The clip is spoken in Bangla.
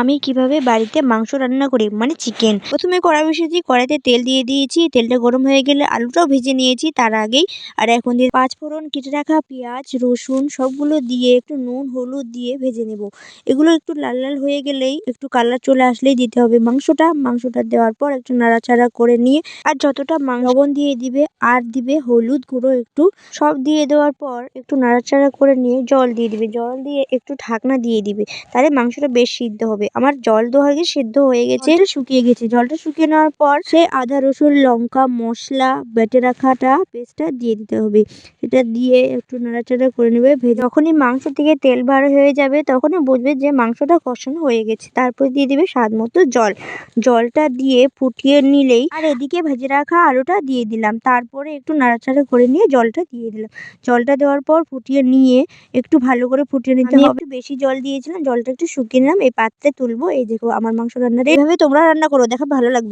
আমি কিভাবে বাড়িতে মাংস রান্না করি মানে চিকেন। প্রথমে কড়াই বসিয়েছি, কড়াইতে তেল দিয়ে দিয়েছি, তেলটা গরম হয়ে গেলে আলুটাও ভেজে নিয়েছি তার আগেই। আর এখন দিয়ে পাঁচফোড়ন, কেটে রাখা পেঁয়াজ, রসুন সবগুলো দিয়ে একটু নুন হলুদ দিয়ে ভেজে নেব। এগুলো একটু লাল লাল হয়ে গেলেই একটু কালার চলে আসলেই দিতে হবে মাংসটা দেওয়ার পর একটু নাড়াচাড়া করে নিয়ে আর যতটা লবণ দিয়ে দিবে আর দিবে হলুদ গুঁড়ো একটু, সব দিয়ে দেওয়ার পর একটু নাড়াচাড়া করে নিয়ে জল দিয়ে দিবে, জল দিয়ে একটু ঢাকনা দিয়ে দিবে, তাহলে মাংসটা বেশ সিদ্ধ হবে। আমার জল দেওয়া আগে সিদ্ধ হয়ে গেছে, শুকিয়ে গেছে। জলটা শুকিয়ে নেওয়ার পর সে আদা রসুন লঙ্কা মশলা বেটে রাখাটা পেস্টটা দিয়ে দিতে হবে। এটা দিয়ে একটু নাড়াচাড়া করে নেবে। যখনই মাংস থেকে তেল বার হয়ে যাবে তখনই বুঝবে যে মাংসটা কষানো হয়ে গেছে। তারপর দিয়ে দিবে স্বাদ মতো জল, জলটা দিয়ে ফুটিয়ে নিলেই আর এদিকে ভেজে রাখা আলুটা দিয়ে দিলাম, তারপরে একটু নাড়াচাড়া করে নিয়ে জলটা দিয়ে দিলাম। জলটা দেওয়ার পর ফুটিয়ে নিয়ে একটু ভালো করে ফুটিয়ে নিতে হবে। একটু বেশি জল দিয়েছিলাম, জলটা একটু শুকিয়ে নিলাম, এই পাত্রে তুলবো। এই দেখো আমার মাংস রান্নাটা এইভাবে তোমরা রান্না করো, দেখো ভালো লাগবে।